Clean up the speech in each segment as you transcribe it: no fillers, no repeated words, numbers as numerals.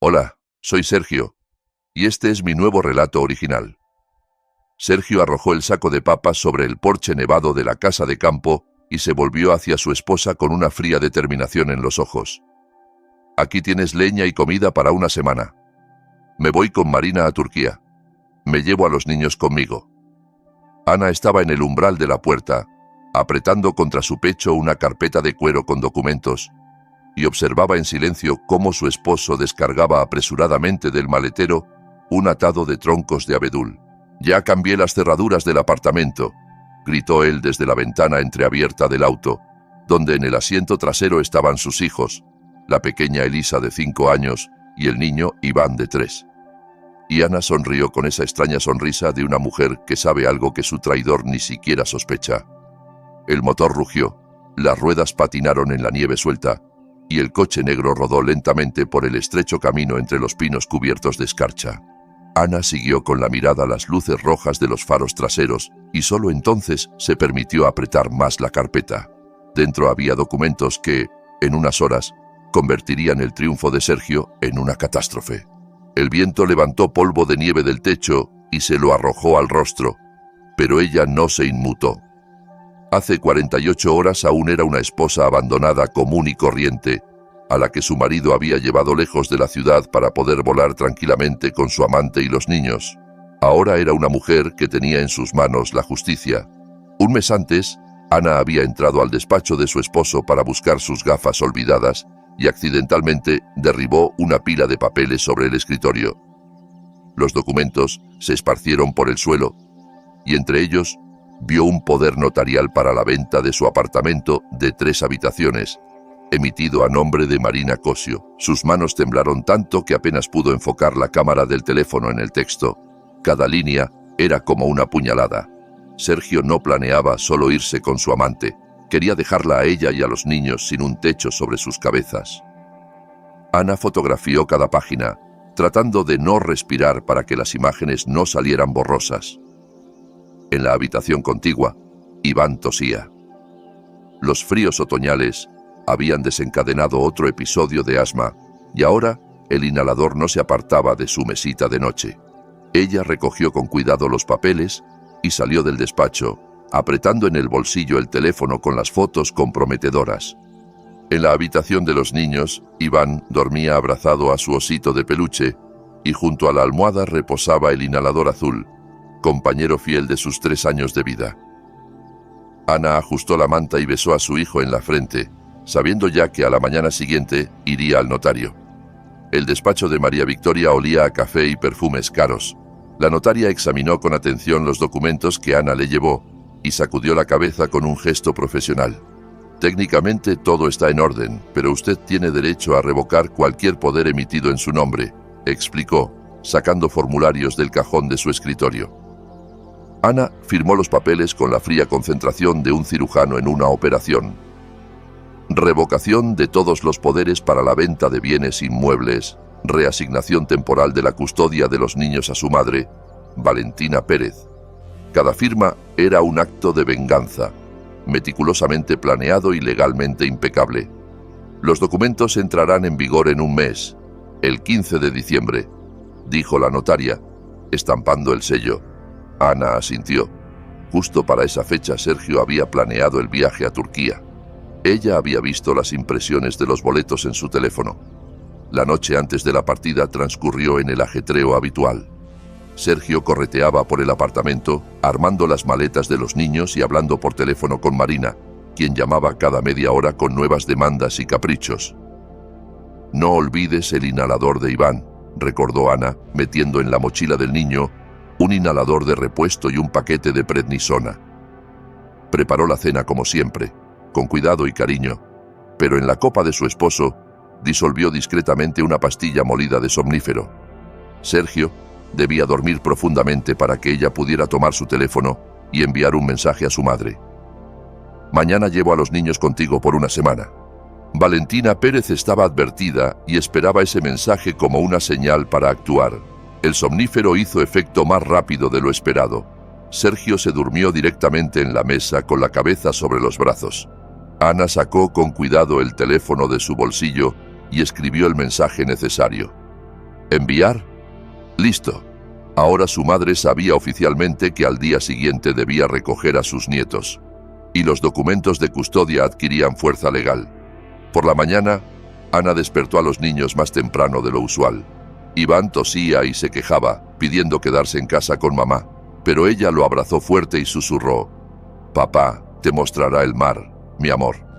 Hola, soy Sergio, y este es mi nuevo relato original. Sergio arrojó el saco de papas sobre el porche nevado de la casa de campo y se volvió hacia su esposa con una fría determinación en los ojos. Aquí tienes leña y comida para una semana. Me voy con Marina a Turquía. Me llevo a los niños conmigo. Ana estaba en el umbral de la puerta, apretando contra su pecho una carpeta de cuero con documentos, y observaba en silencio cómo su esposo descargaba apresuradamente del maletero un atado de troncos de abedul. «Ya cambié las cerraduras del apartamento», gritó él desde la ventana entreabierta del auto, donde en el asiento trasero estaban sus hijos, la pequeña Elisa de 5 años y el niño Iván de 3. Y Ana sonrió con esa extraña sonrisa de una mujer que sabe algo que su traidor ni siquiera sospecha. El motor rugió, las ruedas patinaron en la nieve suelta, y el coche negro rodó lentamente por el estrecho camino entre los pinos cubiertos de escarcha. Ana siguió con la mirada las luces rojas de los faros traseros y solo entonces se permitió apretar más la carpeta. Dentro había documentos que, en unas horas, convertirían el triunfo de Sergio en una catástrofe. El viento levantó polvo de nieve del techo y se lo arrojó al rostro, pero ella no se inmutó. Hace 48 horas aún era una esposa abandonada común y corriente, a la que su marido había llevado lejos de la ciudad para poder volar tranquilamente con su amante y los niños. Ahora era una mujer que tenía en sus manos la justicia. Un mes antes, Ana había entrado al despacho de su esposo para buscar sus gafas olvidadas y accidentalmente derribó una pila de papeles sobre el escritorio. Los documentos se esparcieron por el suelo y entre ellos vio un poder notarial para la venta de su apartamento de 3 habitaciones, emitido a nombre de Marina Cosio. Sus manos temblaron tanto que apenas pudo enfocar la cámara del teléfono en el texto. Cada línea era como una puñalada. Sergio no planeaba solo irse con su amante. Quería dejarla a ella y a los niños sin un techo sobre sus cabezas. Ana fotografió cada página, tratando de no respirar para que las imágenes no salieran borrosas. En la habitación contigua, Iván tosía. Los fríos otoñales habían desencadenado otro episodio de asma, y ahora el inhalador no se apartaba de su mesita de noche. Ella recogió con cuidado los papeles y salió del despacho, apretando en el bolsillo el teléfono con las fotos comprometedoras. En la habitación de los niños, Iván dormía abrazado a su osito de peluche, y junto a la almohada reposaba el inhalador azul, compañero fiel de sus 3 años de vida. Ana ajustó la manta y besó a su hijo en la frente, sabiendo ya que a la mañana siguiente iría al notario. El despacho de María Victoria olía a café y perfumes caros. La notaria examinó con atención los documentos que Ana le llevó y sacudió la cabeza con un gesto profesional. Técnicamente todo está en orden, pero usted tiene derecho a revocar cualquier poder emitido en su nombre, explicó, sacando formularios del cajón de su escritorio. Ana firmó los papeles con la fría concentración de un cirujano en una operación. Revocación de todos los poderes para la venta de bienes inmuebles, reasignación temporal de la custodia de los niños a su madre, Valentina Pérez. Cada firma era un acto de venganza, meticulosamente planeado y legalmente impecable. Los documentos entrarán en vigor en un mes, el 15 de diciembre, dijo la notaria, estampando el sello. Ana asintió. Justo para esa fecha Sergio había planeado el viaje a Turquía. Ella había visto las impresiones de los boletos en su teléfono. La noche antes de la partida transcurrió en el ajetreo habitual. Sergio correteaba por el apartamento, armando las maletas de los niños y hablando por teléfono con Marina, quien llamaba cada media hora con nuevas demandas y caprichos. «No olvides el inhalador de Iván», recordó Ana, metiendo en la mochila del niño un inhalador de repuesto y un paquete de prednisona. Preparó la cena como siempre, con cuidado y cariño, pero en la copa de su esposo disolvió discretamente una pastilla molida de somnífero. Sergio debía dormir profundamente para que ella pudiera tomar su teléfono y enviar un mensaje a su madre. «Mañana llevo a los niños contigo por una semana». Valentina Pérez estaba advertida y esperaba ese mensaje como una señal para actuar. El somnífero hizo efecto más rápido de lo esperado. Sergio se durmió directamente en la mesa con la cabeza sobre los brazos. Ana sacó con cuidado el teléfono de su bolsillo y escribió el mensaje necesario. ¿Enviar? Listo. Ahora su madre sabía oficialmente que al día siguiente debía recoger a sus nietos, y los documentos de custodia adquirían fuerza legal. Por la mañana, Ana despertó a los niños más temprano de lo usual. Iván tosía y se quejaba, pidiendo quedarse en casa con mamá, pero ella lo abrazó fuerte y susurró: «Papá, te mostrará el mar, mi amor».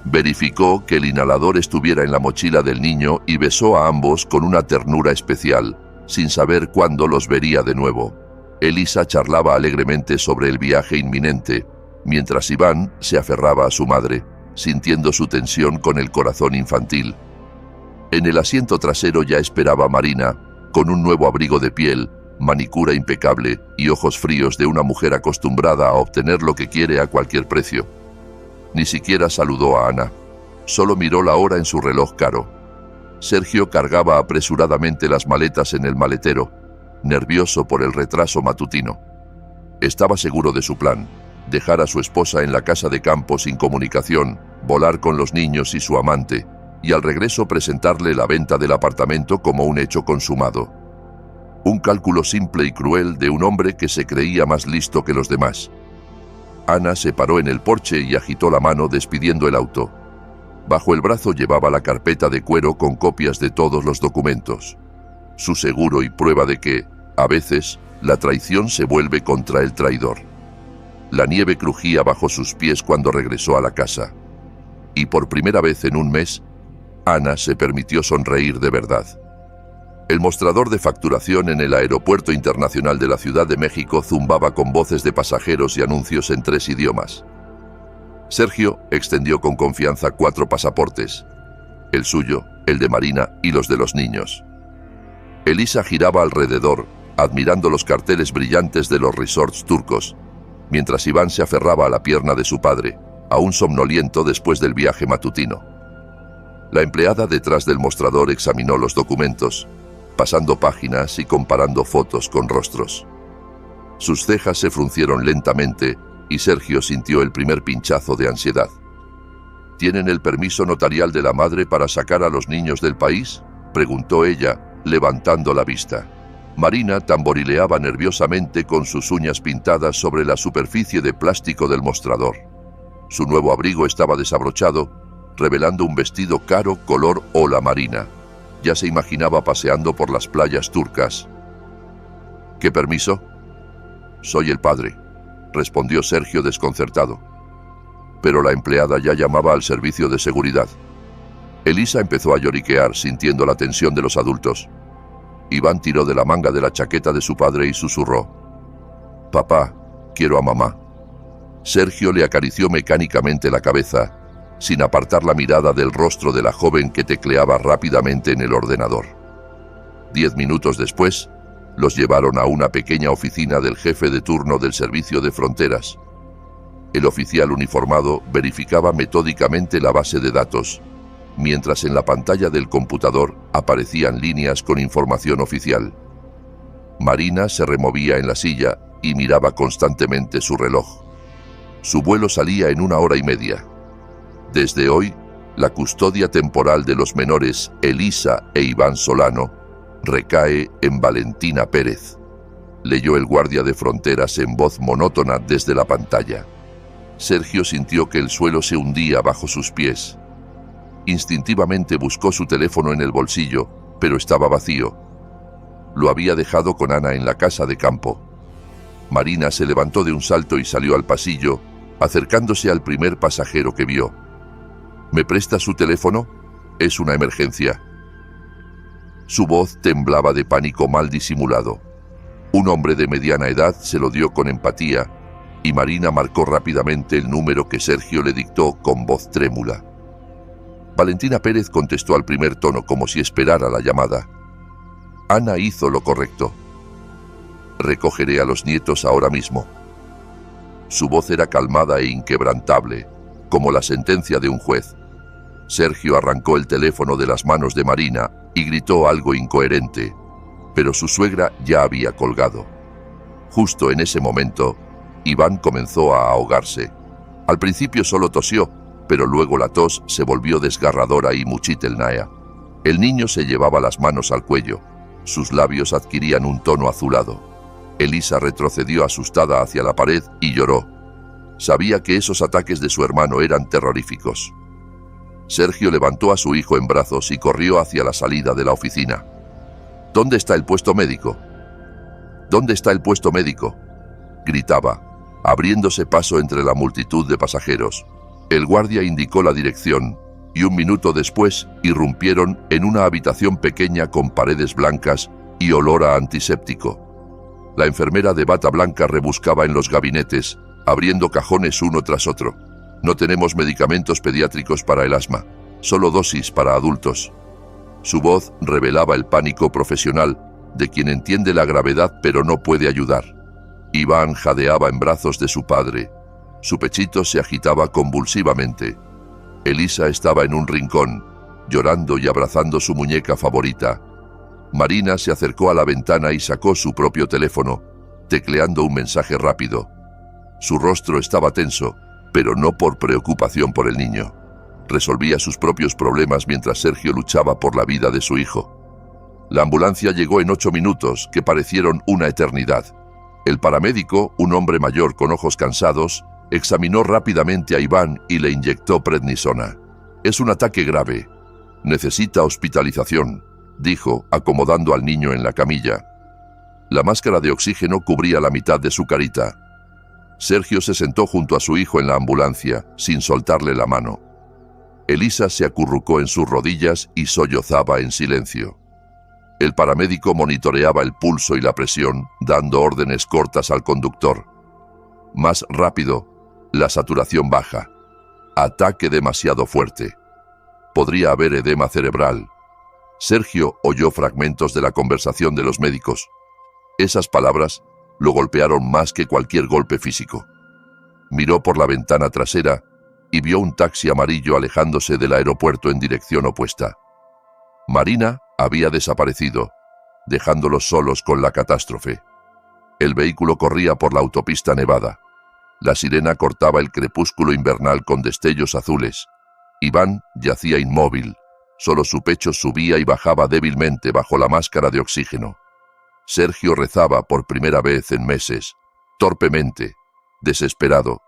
Verificó que el inhalador estuviera en la mochila del niño y besó a ambos con una ternura especial, sin saber cuándo los vería de nuevo. Elisa charlaba alegremente sobre el viaje inminente, mientras Iván se aferraba a su madre, sintiendo su tensión con el corazón infantil. En el asiento trasero ya esperaba Marina, con un nuevo abrigo de piel, manicura impecable y ojos fríos de una mujer acostumbrada a obtener lo que quiere a cualquier precio. Ni siquiera saludó a Ana, solo miró la hora en su reloj caro. Sergio cargaba apresuradamente las maletas en el maletero, nervioso por el retraso matutino. Estaba seguro de su plan: dejar a su esposa en la casa de campo sin comunicación, volar con los niños y su amante, y al regreso presentarle la venta del apartamento como un hecho consumado. Un cálculo simple y cruel de un hombre que se creía más listo que los demás. Ana se paró en el porche y agitó la mano despidiendo el auto. Bajo el brazo llevaba la carpeta de cuero con copias de todos los documentos. Su seguro y prueba de que, a veces, la traición se vuelve contra el traidor. La nieve crujía bajo sus pies cuando regresó a la casa. Y por primera vez en un mes, Ana se permitió sonreír de verdad. El mostrador de facturación en el Aeropuerto Internacional de la Ciudad de México zumbaba con voces de pasajeros y anuncios en 3 idiomas. Sergio extendió con confianza 4 pasaportes: el suyo, el de Marina y los de los niños. Elisa giraba alrededor, admirando los carteles brillantes de los resorts turcos, mientras Iván se aferraba a la pierna de su padre, aún somnoliento después del viaje matutino. La empleada detrás del mostrador examinó los documentos, pasando páginas y comparando fotos con rostros. Sus cejas se fruncieron lentamente y Sergio sintió el primer pinchazo de ansiedad. ¿Tienen el permiso notarial de la madre para sacar a los niños del país?, preguntó ella, levantando la vista. Marina tamborileaba nerviosamente con sus uñas pintadas sobre la superficie de plástico del mostrador. Su nuevo abrigo estaba desabrochado, revelando un vestido caro color hola marina. Ya se imaginaba paseando por las playas turcas. ¿Qué permiso? Soy el padre, respondió Sergio desconcertado. Pero la empleada ya llamaba al servicio de seguridad. Elisa empezó a lloriquear, sintiendo la tensión de los adultos. Iván tiró de la manga de la chaqueta de su padre y susurró: «Papá, quiero a mamá». Sergio le acarició mecánicamente la cabeza, sin apartar la mirada del rostro de la joven que tecleaba rápidamente en el ordenador. 10 minutos después, los llevaron a una pequeña oficina del jefe de turno del Servicio de Fronteras. El oficial uniformado verificaba metódicamente la base de datos, mientras en la pantalla del computador aparecían líneas con información oficial. Marina se removía en la silla y miraba constantemente su reloj. Su vuelo salía en 1 hora y media. Desde hoy, la custodia temporal de los menores Elisa e Iván Solano recae en Valentina Pérez, leyó el guardia de fronteras en voz monótona desde la pantalla. Sergio sintió que el suelo se hundía bajo sus pies. Instintivamente buscó su teléfono en el bolsillo, pero estaba vacío. Lo había dejado con Ana en la casa de campo. Marina se levantó de un salto y salió al pasillo, acercándose al primer pasajero que vio. ¿Me presta su teléfono? Es una emergencia. Su voz temblaba de pánico mal disimulado. Un hombre de mediana edad se lo dio con empatía, y Marina marcó rápidamente el número que Sergio le dictó con voz trémula. Valentina Pérez contestó al primer tono como si esperara la llamada. Ana hizo lo correcto. Recogeré a los nietos ahora mismo. Su voz era calmada e inquebrantable, como la sentencia de un juez. Sergio arrancó el teléfono de las manos de Marina y gritó algo incoherente, pero su suegra ya había colgado. Justo en ese momento, Iván comenzó a ahogarse. Al principio solo tosió, pero luego la tos se volvió desgarradora y muchitelnaya. El niño se llevaba las manos al cuello. Sus labios adquirían un tono azulado. Elisa retrocedió asustada hacia la pared y lloró. Sabía que esos ataques de su hermano eran terroríficos. Sergio levantó a su hijo en brazos y corrió hacia la salida de la oficina. ¿Dónde está el puesto médico? ¿Dónde está el puesto médico?, gritaba, abriéndose paso entre la multitud de pasajeros. El guardia indicó la dirección y un minuto después irrumpieron en una habitación pequeña con paredes blancas y olor a antiséptico. La enfermera de bata blanca rebuscaba en los gabinetes, abriendo cajones uno tras otro. No tenemos medicamentos pediátricos para el asma, solo dosis para adultos. Su voz revelaba el pánico profesional de quien entiende la gravedad pero no puede ayudar. Iván jadeaba en brazos de su padre. Su pechito se agitaba convulsivamente. Elisa estaba en un rincón, llorando y abrazando su muñeca favorita. Marina se acercó a la ventana y sacó su propio teléfono, tecleando un mensaje rápido. Su rostro estaba tenso, pero no por preocupación por el niño. Resolvía sus propios problemas mientras Sergio luchaba por la vida de su hijo. La ambulancia llegó en 8 minutos, que parecieron una eternidad. El paramédico, un hombre mayor con ojos cansados, examinó rápidamente a Iván y le inyectó prednisona. Es un ataque grave. Necesita hospitalización, dijo, acomodando al niño en la camilla. La máscara de oxígeno cubría la mitad de su carita. Sergio se sentó junto a su hijo en la ambulancia, sin soltarle la mano. Elisa se acurrucó en sus rodillas y sollozaba en silencio. El paramédico monitoreaba el pulso y la presión, dando órdenes cortas al conductor. Más rápido, la saturación baja. Ataque demasiado fuerte. Podría haber edema cerebral. Sergio oyó fragmentos de la conversación de los médicos. Esas palabras lo golpearon más que cualquier golpe físico. Miró por la ventana trasera y vio un taxi amarillo alejándose del aeropuerto en dirección opuesta. Marina había desaparecido, dejándolos solos con la catástrofe. El vehículo corría por la autopista nevada. La sirena cortaba el crepúsculo invernal con destellos azules. Iván yacía inmóvil, solo su pecho subía y bajaba débilmente bajo la máscara de oxígeno. Sergio rezaba por primera vez en meses, torpemente, desesperado,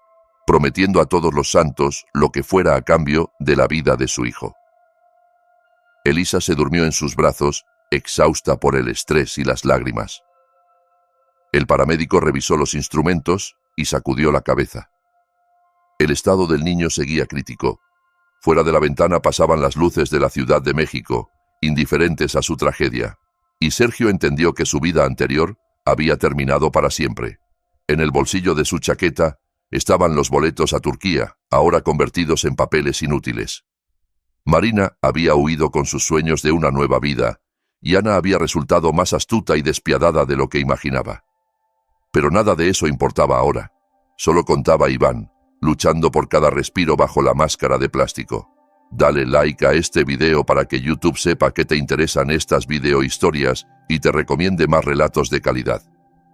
prometiendo a todos los santos lo que fuera a cambio de la vida de su hijo. Elisa se durmió en sus brazos, exhausta por el estrés y las lágrimas. El paramédico revisó los instrumentos y sacudió la cabeza. El estado del niño seguía crítico. Fuera de la ventana pasaban las luces de la Ciudad de México, indiferentes a su tragedia, y Sergio entendió que su vida anterior había terminado para siempre. En el bolsillo de su chaqueta estaban los boletos a Turquía, ahora convertidos en papeles inútiles. Marina había huido con sus sueños de una nueva vida, y Ana había resultado más astuta y despiadada de lo que imaginaba. Pero nada de eso importaba ahora. Solo contaba Iván, luchando por cada respiro bajo la máscara de plástico. Dale like a este video para que YouTube sepa que te interesan estas videohistorias y te recomiende más relatos de calidad.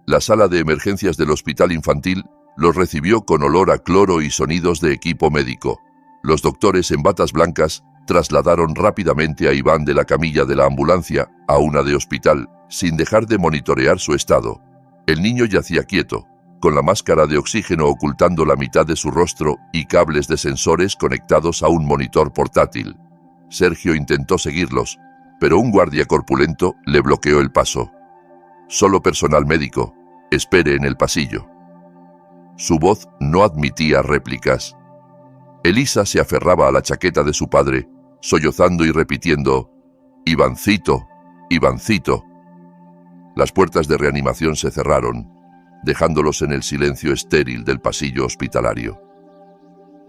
La sala de emergencias del hospital infantil los recibió con olor a cloro y sonidos de equipo médico. Los doctores en batas blancas trasladaron rápidamente a Iván de la camilla de la ambulancia a una de hospital, sin dejar de monitorear su estado. El niño yacía quieto, con la máscara de oxígeno ocultando la mitad de su rostro y cables de sensores conectados a un monitor portátil. Sergio intentó seguirlos, pero un guardia corpulento le bloqueó el paso. Solo personal médico, espere en el pasillo. Su voz no admitía réplicas. Elisa se aferraba a la chaqueta de su padre, sollozando y repitiendo, «Ivancito, Ivancito». Las puertas de reanimación se cerraron, dejándolos en el silencio estéril del pasillo hospitalario.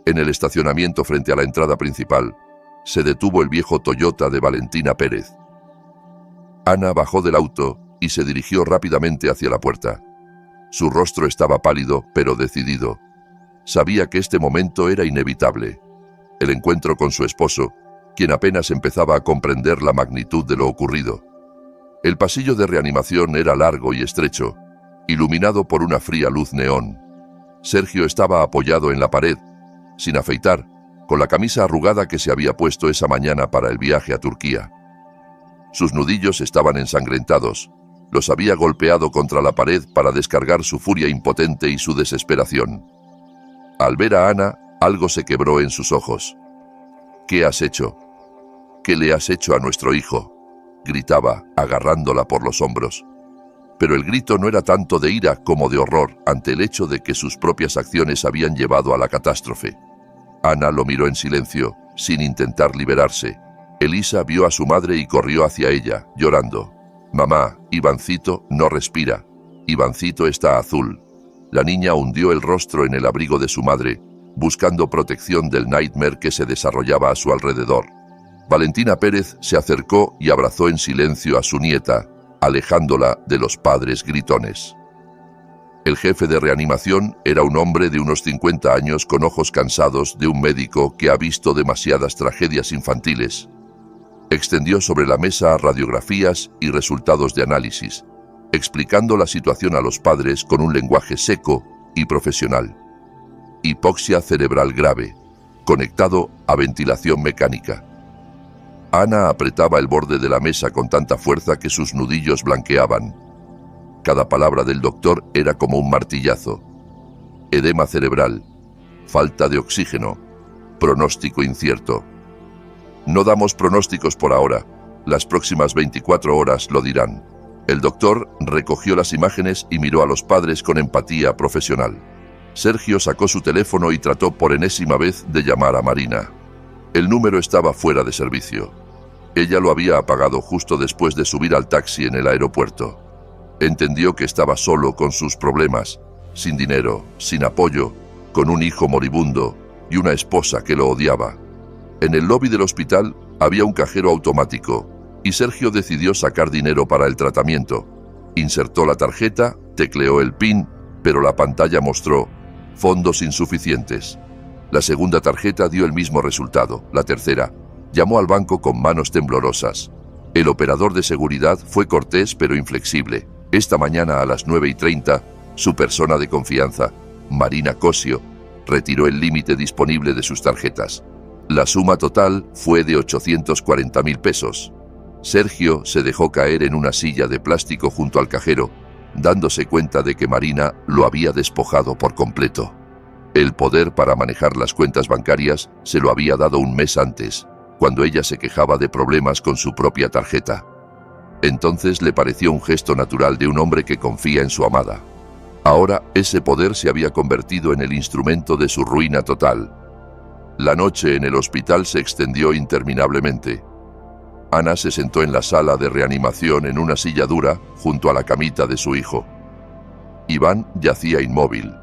En el estacionamiento frente a la entrada principal, se detuvo el viejo Toyota de Valentina Pérez. Ana bajó del auto y se dirigió rápidamente hacia la puerta. Su rostro estaba pálido, pero decidido. Sabía que este momento era inevitable. El encuentro con su esposo, quien apenas empezaba a comprender la magnitud de lo ocurrido. El pasillo de reanimación era largo y estrecho, iluminado por una fría luz neón. Sergio estaba apoyado en la pared, sin afeitar, con la camisa arrugada que se había puesto esa mañana para el viaje a Turquía. Sus nudillos estaban ensangrentados. Los había golpeado contra la pared para descargar su furia impotente y su desesperación. Al ver a Ana, algo se quebró en sus ojos. «¿Qué has hecho? ¿Qué le has hecho a nuestro hijo?», gritaba, agarrándola por los hombros. Pero el grito no era tanto de ira como de horror ante el hecho de que sus propias acciones habían llevado a la catástrofe. Ana lo miró en silencio, sin intentar liberarse. Elisa vio a su madre y corrió hacia ella, llorando. «Mamá, Ivancito no respira. Ivancito está azul». La niña hundió el rostro en el abrigo de su madre, buscando protección del nightmare que se desarrollaba a su alrededor. Valentina Pérez se acercó y abrazó en silencio a su nieta, alejándola de los padres gritones. El jefe de reanimación era un hombre de unos 50 años con ojos cansados de un médico que ha visto demasiadas tragedias infantiles. Extendió sobre la mesa radiografías y resultados de análisis, explicando la situación a los padres con un lenguaje seco y profesional. Hipoxia cerebral grave, conectado a ventilación mecánica. Ana apretaba el borde de la mesa con tanta fuerza que sus nudillos blanqueaban. Cada palabra del doctor era como un martillazo. Edema cerebral, falta de oxígeno, pronóstico incierto. «No damos pronósticos por ahora. Las próximas 24 horas lo dirán». El doctor recogió las imágenes y miró a los padres con empatía profesional. Sergio sacó su teléfono y trató por enésima vez de llamar a Marina. El número estaba fuera de servicio. Ella lo había apagado justo después de subir al taxi en el aeropuerto. Entendió que estaba solo con sus problemas, sin dinero, sin apoyo, con un hijo moribundo y una esposa que lo odiaba. En el lobby del hospital había un cajero automático y Sergio decidió sacar dinero para el tratamiento. Insertó la tarjeta, tecleó el PIN, pero la pantalla mostró fondos insuficientes. La segunda tarjeta dio el mismo resultado. La tercera, llamó al banco con manos temblorosas. El operador de seguridad fue cortés pero inflexible. Esta mañana a las 9:30, su persona de confianza, Marina Cosio, retiró el límite disponible de sus tarjetas. La suma total fue de 840.000 pesos. Sergio se dejó caer en una silla de plástico junto al cajero, dándose cuenta de que Marina lo había despojado por completo. El poder para manejar las cuentas bancarias se lo había dado un mes antes, cuando ella se quejaba de problemas con su propia tarjeta. Entonces le pareció un gesto natural de un hombre que confía en su amada. Ahora ese poder se había convertido en el instrumento de su ruina total. La noche en el hospital se extendió interminablemente. Ana se sentó en la sala de reanimación en una silla dura junto a la camita de su hijo. Iván yacía inmóvil,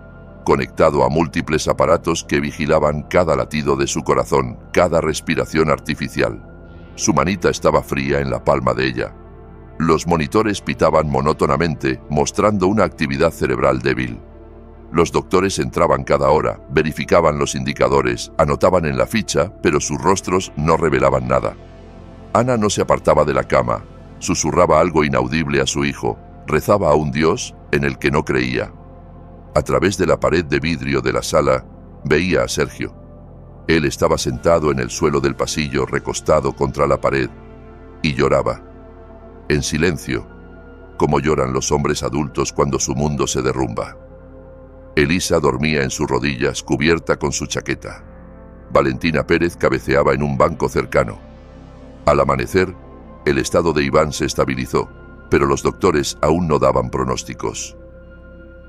conectado a múltiples aparatos que vigilaban cada latido de su corazón, cada respiración artificial. Su manita estaba fría en la palma de ella. Los monitores pitaban monótonamente, mostrando una actividad cerebral débil. Los doctores entraban cada hora, verificaban los indicadores, anotaban en la ficha, pero sus rostros no revelaban nada. Ana no se apartaba de la cama, susurraba algo inaudible a su hijo, rezaba a un Dios en el que no creía. A través de la pared de vidrio de la sala, veía a Sergio. Él estaba sentado en el suelo del pasillo, recostado contra la pared, y lloraba. En silencio, como lloran los hombres adultos cuando su mundo se derrumba. Elisa dormía en sus rodillas, cubierta con su chaqueta. Valentina Pérez cabeceaba en un banco cercano. Al amanecer, el estado de Iván se estabilizó, pero los doctores aún no daban pronósticos.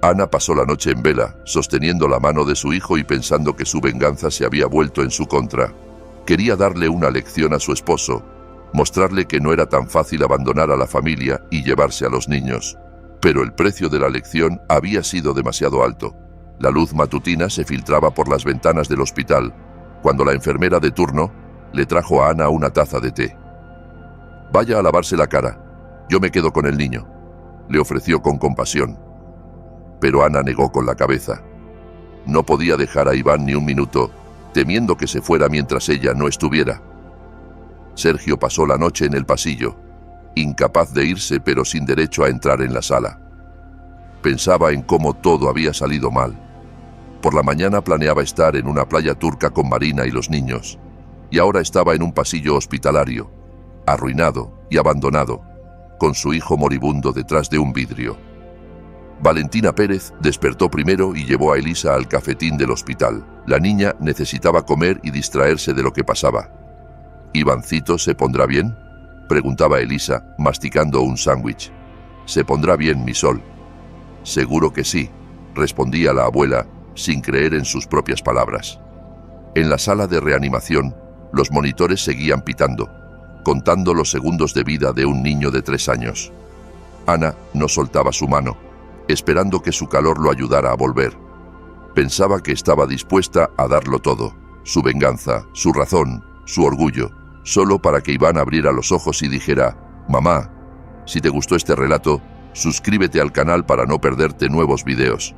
Ana pasó la noche en vela, sosteniendo la mano de su hijo y pensando que su venganza se había vuelto en su contra. Quería darle una lección a su esposo, mostrarle que no era tan fácil abandonar a la familia y llevarse a los niños. Pero el precio de la lección había sido demasiado alto. La luz matutina se filtraba por las ventanas del hospital, cuando la enfermera de turno le trajo a Ana una taza de té. «Vaya a lavarse la cara, yo me quedo con el niño», le ofreció con compasión. Pero Ana negó con la cabeza. No podía dejar a Iván ni un minuto, temiendo que se fuera mientras ella no estuviera. Sergio pasó la noche en el pasillo, incapaz de irse pero sin derecho a entrar en la sala. Pensaba en cómo todo había salido mal. Por la mañana planeaba estar en una playa turca con Marina y los niños, y ahora estaba en un pasillo hospitalario, arruinado, y abandonado, con su hijo moribundo detrás de un vidrio. Valentina Pérez despertó primero y llevó a Elisa al cafetín del hospital. La niña necesitaba comer y distraerse de lo que pasaba. ¿Ivancito se pondrá bien?, preguntaba Elisa, masticando un sándwich. «Se pondrá bien, mi sol». «Seguro que sí», respondía la abuela, sin creer en sus propias palabras. En la sala de reanimación, los monitores seguían pitando, contando los segundos de vida de un niño de 3 años. Ana no soltaba su mano, esperando que su calor lo ayudara a volver. Pensaba que estaba dispuesta a darlo todo, su venganza, su razón, su orgullo, solo para que Iván abriera los ojos y dijera: «Mamá, si te gustó este relato, suscríbete al canal para no perderte nuevos videos».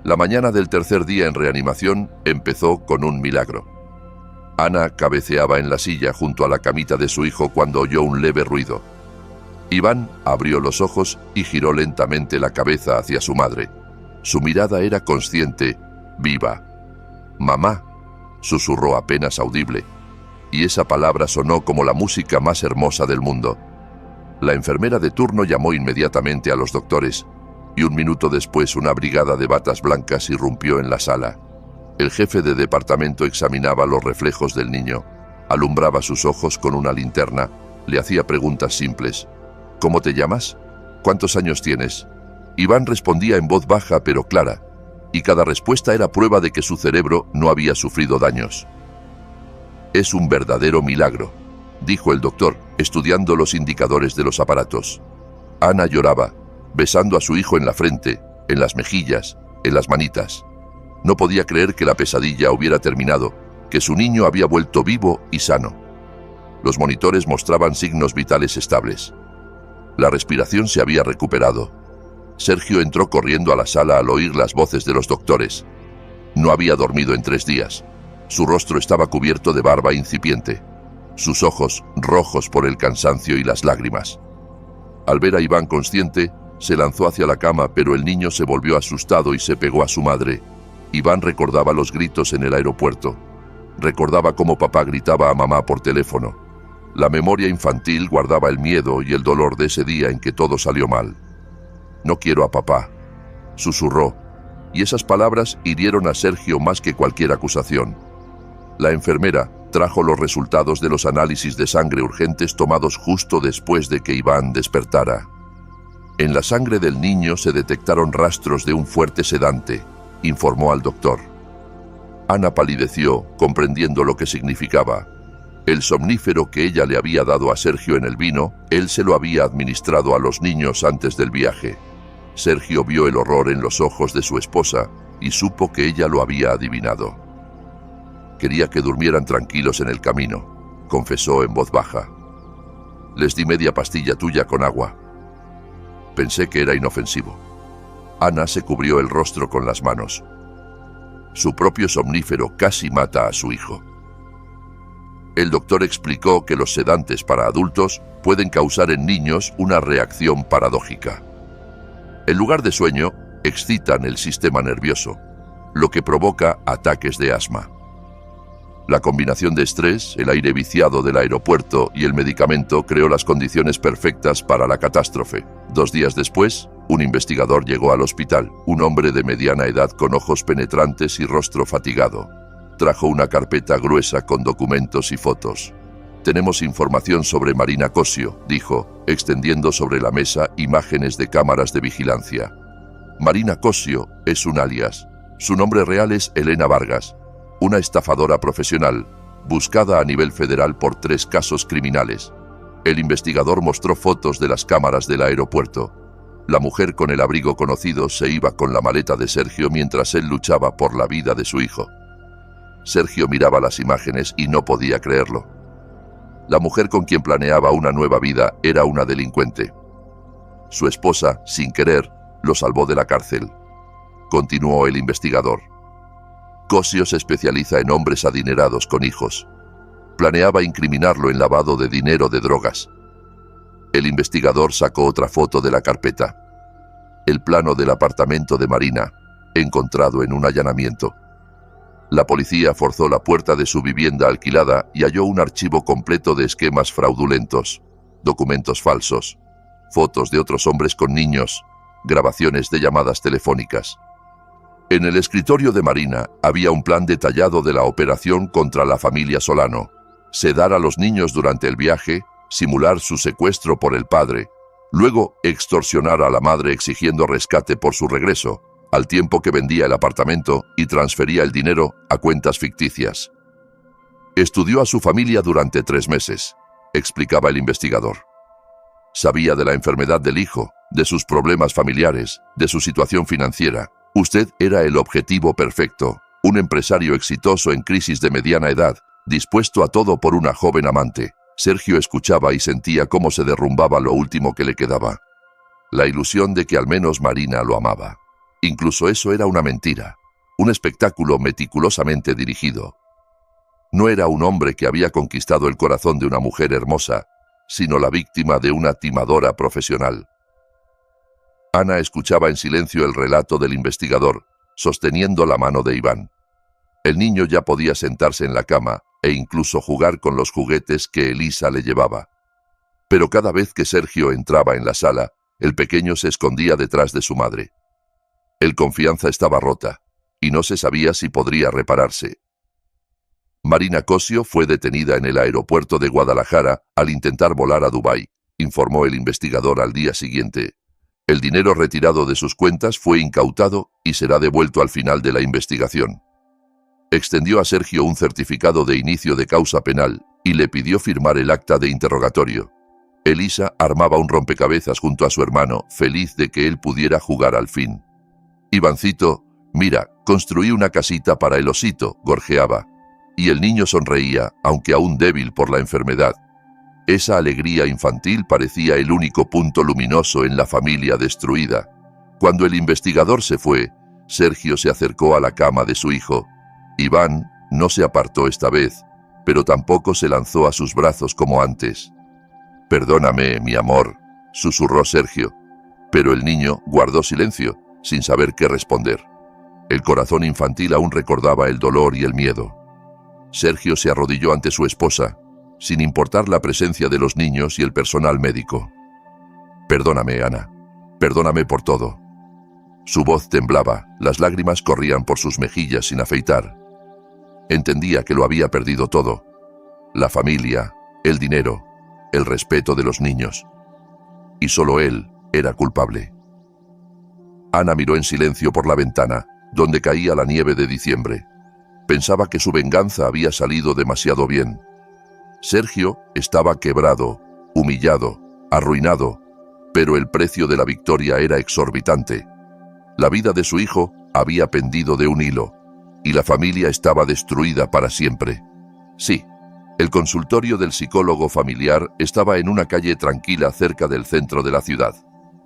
La mañana del tercer día en reanimación empezó con un milagro. Ana cabeceaba en la silla junto a la camita de su hijo cuando oyó un leve ruido. Iván abrió los ojos y giró lentamente la cabeza hacia su madre. Su mirada era consciente, viva. «Mamá», susurró apenas audible, y esa palabra sonó como la música más hermosa del mundo. La enfermera de turno llamó inmediatamente a los doctores, y un minuto después una brigada de batas blancas irrumpió en la sala. El jefe de departamento examinaba los reflejos del niño, alumbraba sus ojos con una linterna, le hacía preguntas simples. «¿Cómo te llamas? ¿Cuántos años tienes?». Iván respondía en voz baja pero clara, y cada respuesta era prueba de que su cerebro no había sufrido daños. «Es un verdadero milagro», dijo el doctor, estudiando los indicadores de los aparatos. Ana lloraba, besando a su hijo en la frente, en las mejillas, en las manitas. No podía creer que la pesadilla hubiera terminado, que su niño había vuelto vivo y sano. Los monitores mostraban signos vitales estables. La respiración se había recuperado. Sergio entró corriendo a la sala al oír las voces de los doctores. No había dormido en 3 días. Su rostro estaba cubierto de barba incipiente, sus ojos rojos por el cansancio y las lágrimas. Al ver a Iván consciente, se lanzó hacia la cama, pero el niño se volvió asustado y se pegó a su madre. Iván recordaba los gritos en el aeropuerto. Recordaba cómo papá gritaba a mamá por teléfono. La memoria infantil guardaba el miedo y el dolor de ese día en que todo salió mal. «No quiero a papá», susurró, y esas palabras hirieron a Sergio más que cualquier acusación. La enfermera trajo los resultados de los análisis de sangre urgentes tomados justo después de que Iván despertara. En la sangre del niño se detectaron rastros de un fuerte sedante, informó al doctor. Ana palideció, comprendiendo lo que significaba. El somnífero que ella le había dado a Sergio en el vino, él se lo había administrado a los niños antes del viaje. Sergio vio el horror en los ojos de su esposa y supo que ella lo había adivinado. «Quería que durmieran tranquilos en el camino», confesó en voz baja. «Les di media pastilla tuya con agua. Pensé que era inofensivo». Ana se cubrió el rostro con las manos. Su propio somnífero casi mata a su hijo. El doctor explicó que los sedantes para adultos pueden causar en niños una reacción paradójica. En lugar de sueño, excitan el sistema nervioso, lo que provoca ataques de asma. La combinación de estrés, el aire viciado del aeropuerto y el medicamento creó las condiciones perfectas para la catástrofe. 2 días después, un investigador llegó al hospital, un hombre de mediana edad con ojos penetrantes y rostro fatigado. Trajo una carpeta gruesa con documentos y fotos. «Tenemos información sobre Marina Cosio», dijo, extendiendo sobre la mesa imágenes de cámaras de vigilancia. Marina Cosio es un alias. Su nombre real es Elena Vargas, una estafadora profesional, buscada a nivel federal por 3 casos criminales. El investigador mostró fotos de las cámaras del aeropuerto. La mujer con el abrigo conocido se iba con la maleta de Sergio mientras él luchaba por la vida de su hijo. Sergio miraba las imágenes y no podía creerlo. La mujer con quien planeaba una nueva vida era una delincuente. Su esposa, sin querer, lo salvó de la cárcel. Continuó el investigador. Cosio se especializa en hombres adinerados con hijos. Planeaba incriminarlo en lavado de dinero de drogas. El investigador sacó otra foto de la carpeta. El plano del apartamento de Marina, encontrado en un allanamiento. La policía forzó la puerta de su vivienda alquilada y halló un archivo completo de esquemas fraudulentos. documentos falsos, fotos de otros hombres con niños, grabaciones de llamadas telefónicas. En el escritorio de Marina había un plan detallado de la operación contra la familia Solano: sedar a los niños durante el viaje, simular su secuestro por el padre, luego extorsionar a la madre exigiendo rescate por su regreso, al tiempo que vendía el apartamento y transfería el dinero a cuentas ficticias. Estudió a su familia durante 3 meses, explicaba el investigador. Sabía de la enfermedad del hijo, de sus problemas familiares, de su situación financiera. Usted era el objetivo perfecto, un empresario exitoso en crisis de mediana edad, dispuesto a todo por una joven amante. Sergio escuchaba y sentía cómo se derrumbaba lo último que le quedaba: la ilusión de que al menos Marina lo amaba. Incluso eso era una mentira, un espectáculo meticulosamente dirigido. No era un hombre que había conquistado el corazón de una mujer hermosa, sino la víctima de una timadora profesional. Ana escuchaba en silencio el relato del investigador, sosteniendo la mano de Iván. El niño ya podía sentarse en la cama e incluso jugar con los juguetes que Elisa le llevaba. Pero cada vez que Sergio entraba en la sala, el pequeño se escondía detrás de su madre. El confianza estaba rota, y no se sabía si podría repararse. Marina Cosio fue detenida en el aeropuerto de Guadalajara al intentar volar a Dubái, informó el investigador al día siguiente. El dinero retirado de sus cuentas fue incautado y será devuelto al final de la investigación. Extendió a Sergio un certificado de inicio de causa penal y le pidió firmar el acta de interrogatorio. Elisa armaba un rompecabezas junto a su hermano, feliz de que él pudiera jugar al fin. Ivancito, mira, construí una casita para el osito, gorjeaba. Y el niño sonreía, aunque aún débil por la enfermedad. Esa alegría infantil parecía el único punto luminoso en la familia destruida. Cuando el investigador se fue, Sergio se acercó a la cama de su hijo. Iván no se apartó esta vez, pero tampoco se lanzó a sus brazos como antes. «Perdóname, mi amor», susurró Sergio, pero el niño guardó silencio, sin saber qué responder. El corazón infantil aún recordaba el dolor y el miedo. Sergio se arrodilló ante su esposa, sin importar la presencia de los niños y el personal médico. «Perdóname, Ana. Perdóname por todo». Su voz temblaba, las lágrimas corrían por sus mejillas sin afeitar. Entendía que lo había perdido todo: la familia, el dinero, el respeto de los niños. Y solo él era culpable. Ana miró en silencio por la ventana, donde caía la nieve de diciembre. Pensaba que su venganza había salido demasiado bien. Sergio estaba quebrado, humillado, arruinado, pero el precio de la victoria era exorbitante. La vida de su hijo había pendido de un hilo, y la familia estaba destruida para siempre. Sí, el consultorio del psicólogo familiar estaba en una calle tranquila cerca del centro de la ciudad.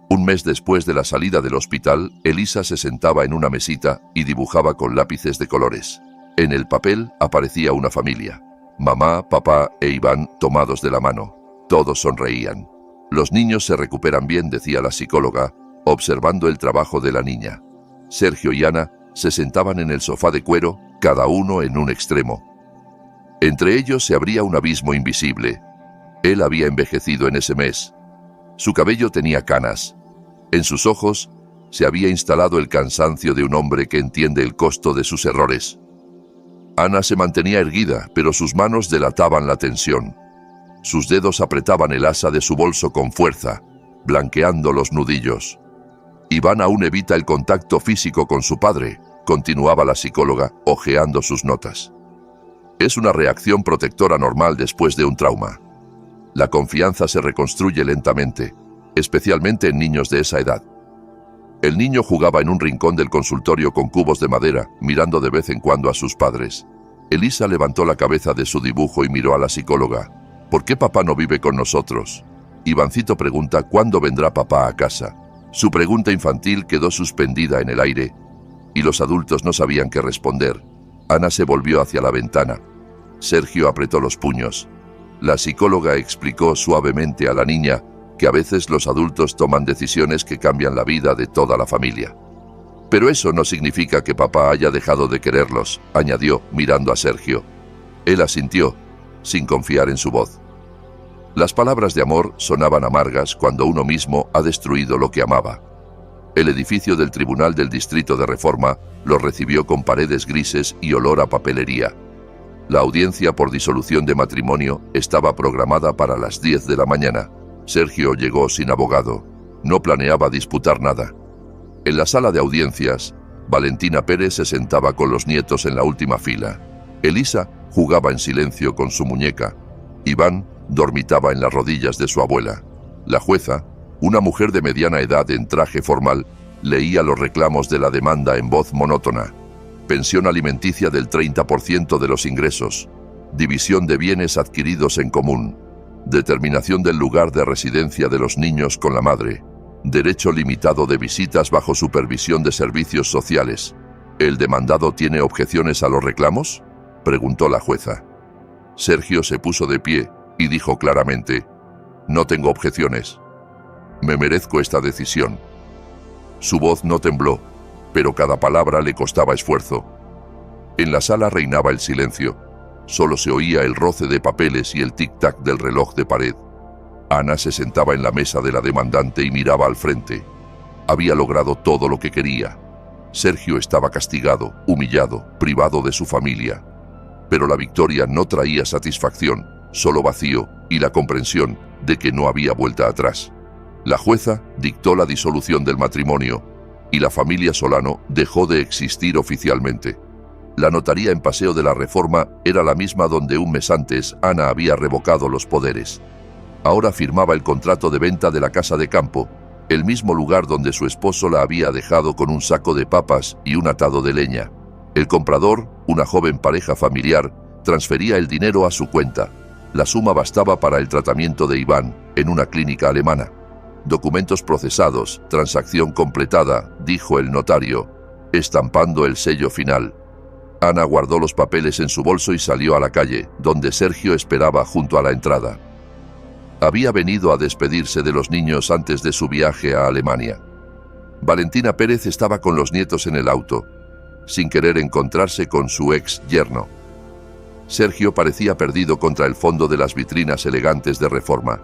Un mes después de la salida del hospital, Elisa se sentaba en una mesita y dibujaba con lápices de colores. En el papel aparecía una familia: mamá, papá e Iván tomados de la mano. Todos sonreían. «Los niños se recuperan bien», decía la psicóloga, observando el trabajo de la niña. Sergio y Ana se sentaban en el sofá de cuero, cada uno en un extremo. Entre ellos se abría un abismo invisible. Él había envejecido en ese mes. Su cabello tenía canas. En sus ojos se había instalado el cansancio de un hombre que entiende el costo de sus errores. Ana se mantenía erguida, pero sus manos delataban la tensión. Sus dedos apretaban el asa de su bolso con fuerza, blanqueando los nudillos. Iván aún evita el contacto físico con su padre, continuaba la psicóloga, hojeando sus notas. Es una reacción protectora normal después de un trauma. La confianza se reconstruye lentamente, especialmente en niños de esa edad. El niño jugaba en un rincón del consultorio con cubos de madera, mirando de vez en cuando a sus padres. Elisa levantó la cabeza de su dibujo y miró a la psicóloga. «¿Por qué papá no vive con nosotros?» Ivancito pregunta «¿Cuándo vendrá papá a casa?». Su pregunta infantil quedó suspendida en el aire, y los adultos no sabían qué responder. Ana se volvió hacia la ventana. Sergio apretó los puños. La psicóloga explicó suavemente a la niña que a veces los adultos toman decisiones que cambian la vida de toda la familia. «Pero eso no significa que papá haya dejado de quererlos», añadió, mirando a Sergio. Él asintió, sin confiar en su voz. Las palabras de amor sonaban amargas cuando uno mismo ha destruido lo que amaba. El edificio del Tribunal del Distrito de Reforma los recibió con paredes grises y olor a papelería. La audiencia por disolución de matrimonio estaba programada para las 10 de la mañana. Sergio llegó sin abogado. No planeaba disputar nada. En la sala de audiencias, Valentina Pérez se sentaba con los nietos en la última fila. Elisa jugaba en silencio con su muñeca. Iván dormitaba en las rodillas de su abuela. La jueza, una mujer de mediana edad en traje formal, leía los reclamos de la demanda en voz monótona. Pensión alimenticia del 30% de los ingresos. División de bienes adquiridos en común. Determinación del lugar de residencia de los niños con la madre. Derecho limitado de visitas bajo supervisión de servicios sociales. ¿El demandado tiene objeciones a los reclamos?, preguntó la jueza. Sergio se puso de pie y dijo claramente: «No tengo objeciones. Me merezco esta decisión». Su voz no tembló, pero cada palabra le costaba esfuerzo. En la sala reinaba el silencio. Solo se oía el roce de papeles y el tic-tac del reloj de pared. Ana se sentaba en la mesa de la demandante y miraba al frente. Había logrado todo lo que quería. Sergio estaba castigado, humillado, privado de su familia. Pero la victoria no traía satisfacción, solo vacío y la comprensión de que no había vuelta atrás. La jueza dictó la disolución del matrimonio y la familia Solano dejó de existir oficialmente. La notaría en Paseo de la Reforma era la misma donde un mes antes Ana había revocado los poderes. Ahora firmaba el contrato de venta de la casa de campo, el mismo lugar donde su esposo la había dejado con un saco de papas y un atado de leña. El comprador, una joven pareja familiar, transfería el dinero a su cuenta. La suma bastaba para el tratamiento de Iván en una clínica alemana. Documentos procesados, transacción completada, dijo el notario, estampando el sello final. Ana guardó los papeles en su bolso y salió a la calle, donde Sergio esperaba junto a la entrada. Había venido a despedirse de los niños antes de su viaje a Alemania. Valentina Pérez estaba con los nietos en el auto, sin querer encontrarse con su ex yerno. Sergio parecía perdido contra el fondo de las vitrinas elegantes de Reforma.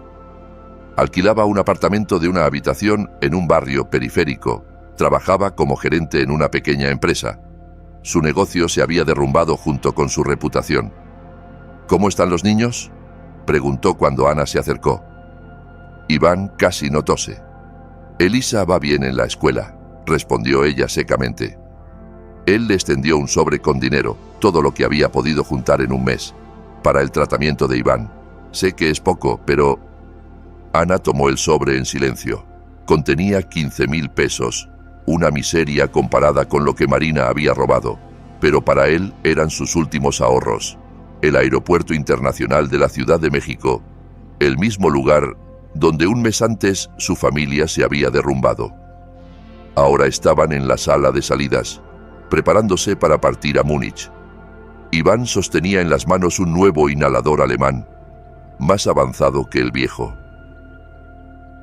Alquilaba un apartamento de una habitación en un barrio periférico. Trabajaba como gerente en una pequeña empresa. Su negocio se había derrumbado junto con su reputación. «¿Cómo están los niños?», preguntó cuando Ana se acercó. Iván casi no tose. «Elisa va bien en la escuela», respondió ella secamente. Él le extendió un sobre con dinero, todo lo que había podido juntar en un mes, para el tratamiento de Iván. «Sé que es poco, pero...». Ana tomó el sobre en silencio. Contenía 15.000 pesos, una miseria comparada con lo que Marina había robado, pero para él eran sus últimos ahorros. El aeropuerto internacional de la Ciudad de México, el mismo lugar donde un mes antes su familia se había derrumbado. Ahora estaban en la sala de salidas, preparándose para partir a Múnich. Iván sostenía en las manos un nuevo inhalador alemán, más avanzado que el viejo.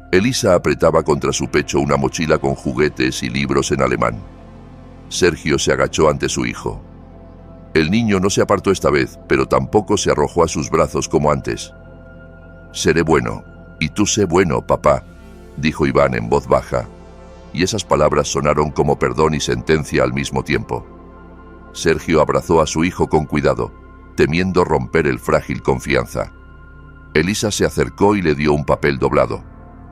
Elisa apretaba contra su pecho una mochila con juguetes y libros en alemán. Sergio se agachó ante su hijo. El niño no se apartó esta vez, pero tampoco se arrojó a sus brazos como antes. «Seré bueno, y tú sé bueno, papá», dijo Iván en voz baja, y esas palabras sonaron como perdón y sentencia al mismo tiempo. Sergio abrazó a su hijo con cuidado, temiendo romper el frágil confianza. Elisa se acercó y le dio un papel doblado.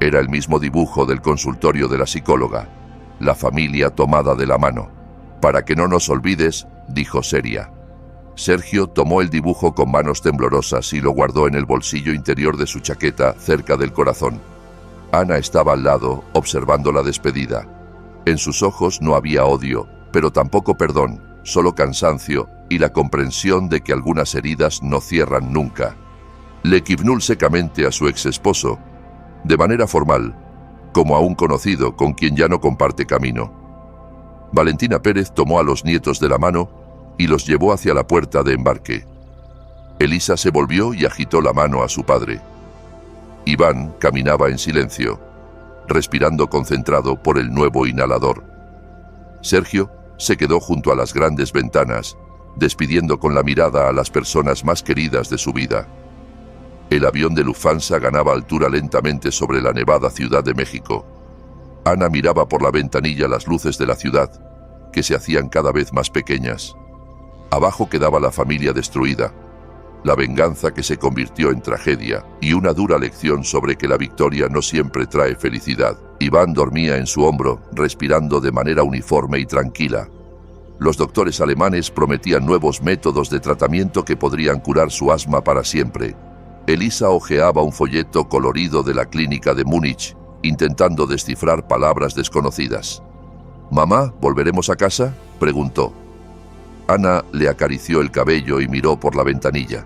Era el mismo dibujo del consultorio de la psicóloga, la familia tomada de la mano. «Para que no nos olvides», dijo seria. Sergio tomó el dibujo con manos temblorosas y lo guardó en el bolsillo interior de su chaqueta, cerca del corazón. Ana estaba al lado, observando la despedida. En sus ojos no había odio, pero tampoco perdón, solo cansancio y la comprensión de que algunas heridas no cierran nunca. Le kivnó secamente a su ex esposo, de manera formal, como a un conocido con quien ya no comparte camino. Valentina Pérez tomó a los nietos de la mano y los llevó hacia la puerta de embarque. Elisa se volvió y agitó la mano a su padre. Iván caminaba en silencio, respirando concentrado por el nuevo inhalador. Sergio se quedó junto a las grandes ventanas, despidiendo con la mirada a las personas más queridas de su vida. El avión de Lufthansa ganaba altura lentamente sobre la nevada Ciudad de México. Ana miraba por la ventanilla las luces de la ciudad, que se hacían cada vez más pequeñas. Abajo quedaba la familia destruida, la venganza que se convirtió en tragedia y una dura lección sobre que la victoria no siempre trae felicidad. Iván dormía en su hombro, respirando de manera uniforme y tranquila. Los doctores alemanes prometían nuevos métodos de tratamiento que podrían curar su asma para siempre. Elisa hojeaba un folleto colorido de la clínica de Múnich, intentando descifrar palabras desconocidas. «¿Mamá, volveremos a casa?», preguntó. Ana le acarició el cabello y miró por la ventanilla.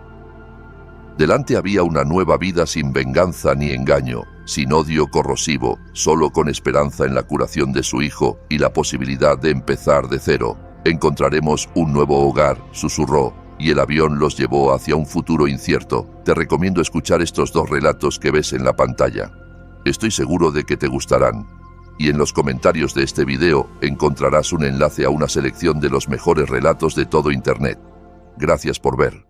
Delante había una nueva vida sin venganza ni engaño, sin odio corrosivo, solo con esperanza en la curación de su hijo y la posibilidad de empezar de cero. «Encontraremos un nuevo hogar», susurró, y el avión los llevó hacia un futuro incierto. Te recomiendo escuchar estos 2 relatos que ves en la pantalla. Estoy seguro de que te gustarán. Y en los comentarios de este video encontrarás un enlace a una selección de los mejores relatos de todo Internet. Gracias por ver.